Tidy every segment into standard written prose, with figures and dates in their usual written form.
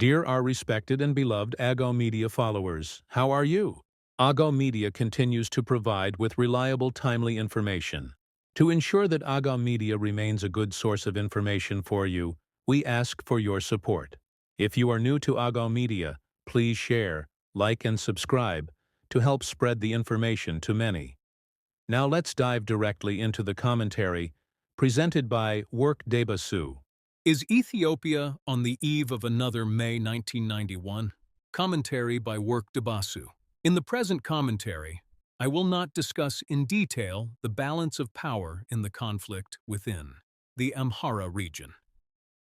Dear our respected and beloved Ago Media followers, how are you? Ago Media continues to provide with reliable, timely information. To ensure that Ago Media remains a good source of information for you, we ask for your support. If you are new to Ago Media, please share, like and subscribe to help spread the information to many. Now let's dive directly into the commentary presented by Work Debasu. Is Ethiopia on the eve of another May 1991? Commentary by Work Debasu. In the present commentary, I will not discuss in detail the balance of power in the conflict within the Amhara region.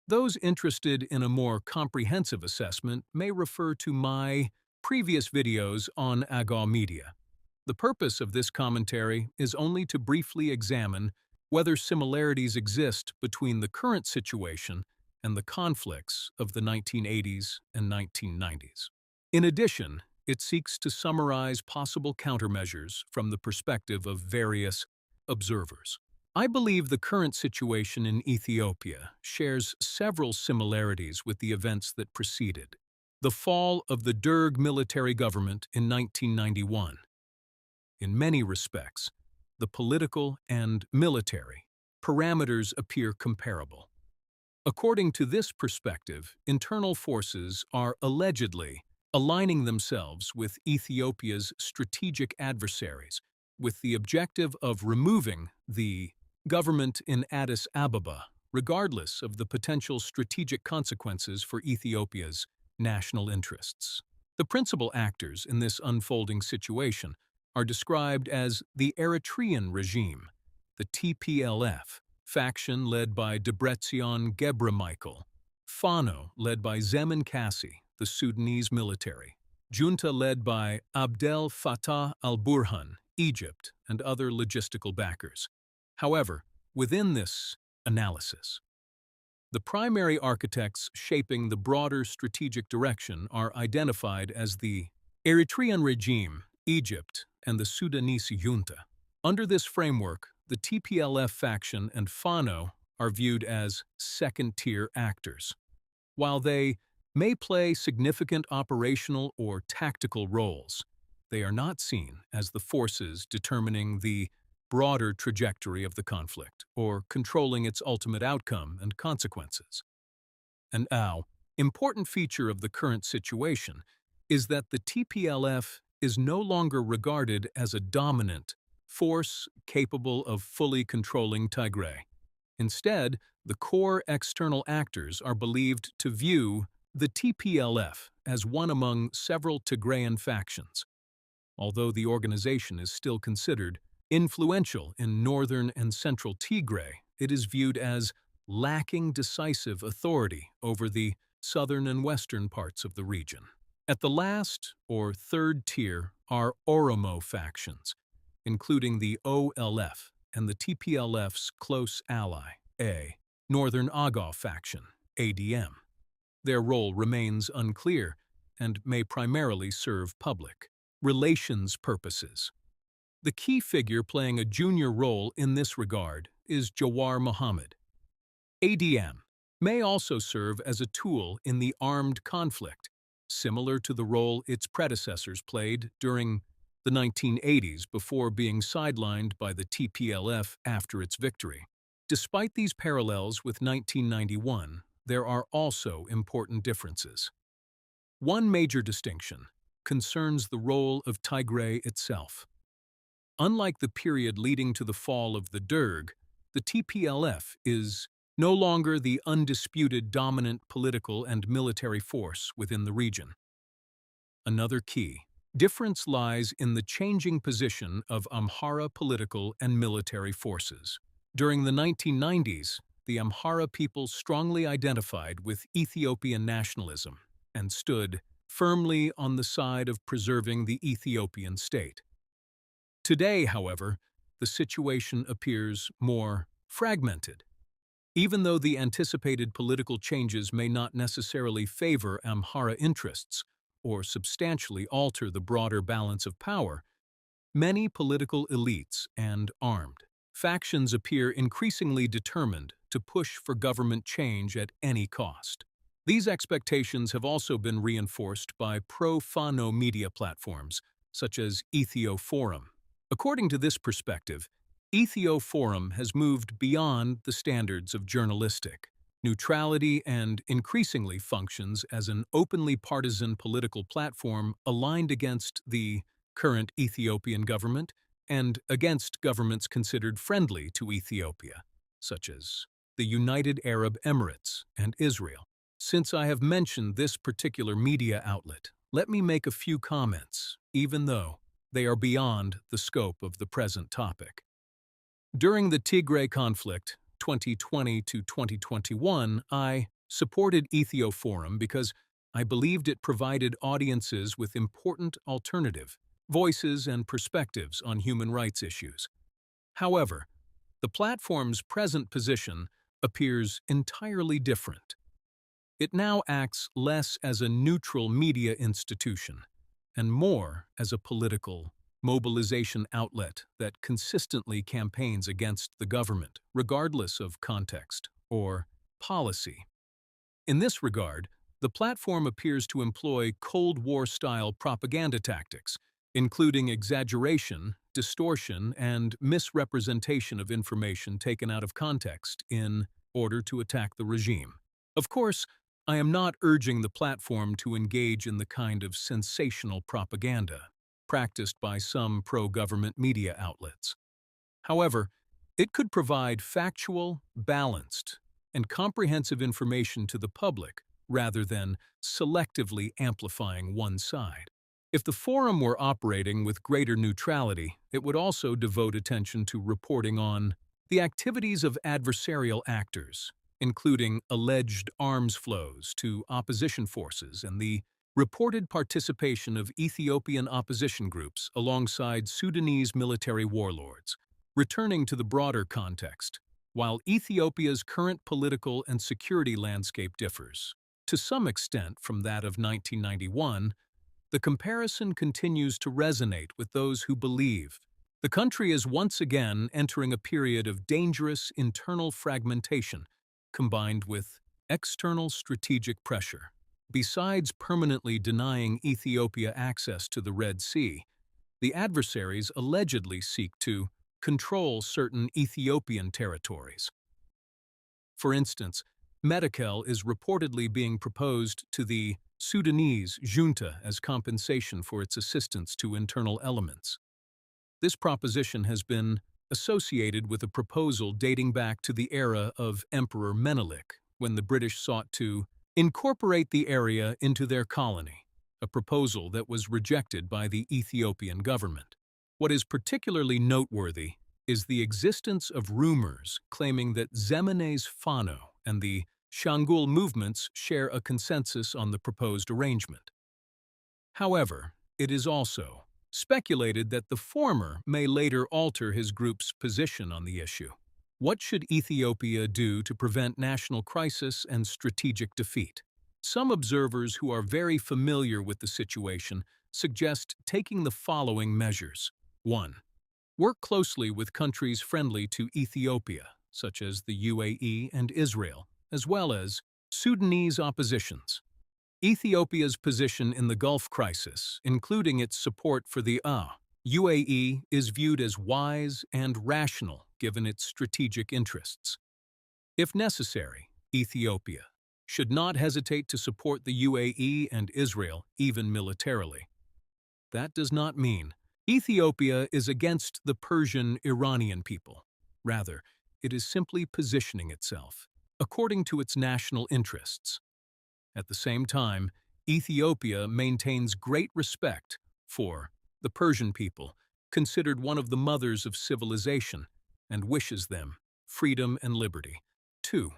Those interested in a more comprehensive assessment may refer to my previous videos on Ago Media. The purpose of this commentary is only to briefly examine whether similarities exist between the current situation and the conflicts of the 1980s and 1990s. In addition, it seeks to summarize possible countermeasures from the perspective of various observers. I believe the current situation in Ethiopia shares several similarities with the events that preceded the fall of the Derg military government in 1991. In many respects, the political and military parameters appear comparable. According to this perspective, internal forces are allegedly aligning themselves with Ethiopia's strategic adversaries, with the objective of removing the government in Addis Ababa, regardless of the potential strategic consequences for Ethiopia's national interests. The principal actors in this unfolding situation are described as the Eritrean regime, the TPLF, faction led by Debretsion Gebremichael, Fano led by Zemin Kassi, the Sudanese military, junta led by Abdel Fattah al-Burhan, Egypt, and other logistical backers. However, within this analysis, the primary architects shaping the broader strategic direction are identified as the Eritrean regime, Egypt, and the Sudanese junta. Under this framework, the TPLF faction and Fano are viewed as second-tier actors. While they may play significant operational or tactical roles, they are not seen as the forces determining the broader trajectory of the conflict or controlling its ultimate outcome and consequences. An important feature of the current situation is that the TPLF is no longer regarded as a dominant force capable of fully controlling Tigray. Instead, the core external actors are believed to view the TPLF as one among several Tigrayan factions. Although the organization is still considered influential in northern and central Tigray, it is viewed as lacking decisive authority over the southern and western parts of the region. At the last, or third tier, are Oromo factions, including the OLF and the TPLF's close ally, Northern Agaw faction, ADM. Their role remains unclear and may primarily serve public relations purposes. The key figure playing a junior role in this regard is Jawar Mohammed. ADM may also serve as a tool in the armed conflict, similar to the role its predecessors played during the 1980s before being sidelined by the TPLF after its victory. Despite these parallels with 1991, there are also important differences. One major distinction concerns the role of Tigray itself. Unlike the period leading to the fall of the Derg, the TPLF is no longer the undisputed dominant political and military force within the region. Another key difference lies in the changing position of Amhara political and military forces. During the 1990s, the Amhara people strongly identified with Ethiopian nationalism and stood firmly on the side of preserving the Ethiopian state. Today, however, the situation appears more fragmented. Even though the anticipated political changes may not necessarily favor Amhara interests or substantially alter the broader balance of power, many political elites and armed factions appear increasingly determined to push for government change at any cost. These expectations have also been reinforced by pro-Fano media platforms, such as Ethioforum. According to this perspective, Ethioforum has moved beyond the standards of journalistic neutrality and increasingly functions as an openly partisan political platform aligned against the current Ethiopian government and against governments considered friendly to Ethiopia, such as the United Arab Emirates and Israel. Since I have mentioned this particular media outlet, let me make a few comments, even though they are beyond the scope of the present topic. During the Tigray conflict, 2020 to 2021, I supported Ethioforum because I believed it provided audiences with important alternative voices and perspectives on human rights issues. However, the platform's present position appears entirely different. It now acts less as a neutral media institution and more as a political mobilization outlet that consistently campaigns against the government, regardless of context or policy. In this regard, the platform appears to employ Cold War-style propaganda tactics, including exaggeration, distortion, and misrepresentation of information taken out of context in order to attack the regime. Of course, I am not urging the platform to engage in the kind of sensational propaganda practiced by some pro-government media outlets. However, it could provide factual, balanced, and comprehensive information to the public rather than selectively amplifying one side. If the forum were operating with greater neutrality, it would also devote attention to reporting on the activities of adversarial actors, including alleged arms flows to opposition forces and the reported participation of Ethiopian opposition groups alongside Sudanese military warlords. Returning to the broader context, while Ethiopia's current political and security landscape differs, to some extent from that of 1991, the comparison continues to resonate with those who believe the country is once again entering a period of dangerous internal fragmentation combined with external strategic pressure. Besides permanently denying Ethiopia access to the Red Sea, the adversaries allegedly seek to control certain Ethiopian territories. For instance, Metakel is reportedly being proposed to the Sudanese junta as compensation for its assistance to internal elements. This proposition has been associated with a proposal dating back to the era of Emperor Menelik, when the British sought to incorporate the area into their colony, a proposal that was rejected by the Ethiopian government. What is particularly noteworthy is the existence of rumors claiming that Zemene's Fano and the Shangul movements share a consensus on the proposed arrangement. However, it is also speculated that the former may later alter his group's position on the issue. What should Ethiopia do to prevent national crisis and strategic defeat? Some observers who are very familiar with the situation suggest taking the following measures. 1. Work closely with countries friendly to Ethiopia, such as the UAE and Israel, as well as Sudanese oppositions. Ethiopia's position in the Gulf crisis, including its support for the UAE, is viewed as wise and rational given its strategic interests. If necessary, Ethiopia should not hesitate to support the UAE and Israel, even militarily. That does not mean Ethiopia is against the Persian-Iranian people. Rather, it is simply positioning itself according to its national interests. At the same time, Ethiopia maintains great respect for the Persian people, considered one of the mothers of civilization, and wishes them freedom and liberty. 2.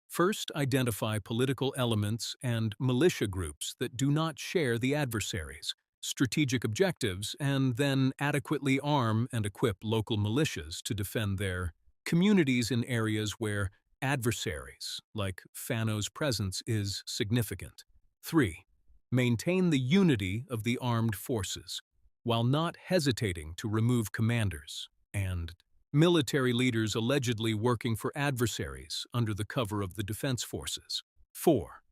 First, identify political elements and militia groups that do not share the adversaries' strategic objectives, and then adequately arm and equip local militias to defend their communities in areas where adversaries, like Fano's presence, is significant. 3. Maintain the unity of the armed forces, while not hesitating to remove commanders and military leaders allegedly working for adversaries under the cover of the defense forces. 4.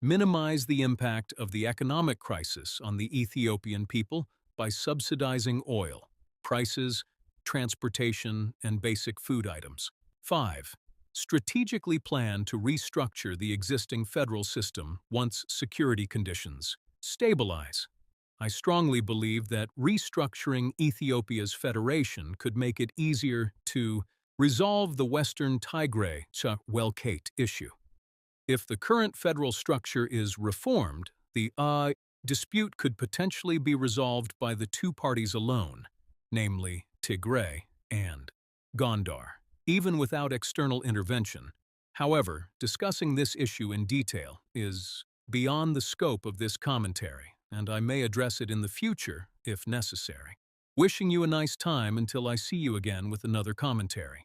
minimize the impact of the economic crisis on the Ethiopian people by subsidizing oil, prices, transportation, and basic food items. 5. Strategically plan to restructure the existing federal system once security conditions stabilize. I strongly believe that restructuring Ethiopia's federation could make it easier to resolve the Western Tigray Welkate issue. If the current federal structure is reformed, the dispute could potentially be resolved by the two parties alone, namely Tigray and Gondar, even without external intervention. However, discussing this issue in detail is beyond the scope of this commentary, and I may address it in the future if necessary. Wishing you a nice time until I see you again with another commentary.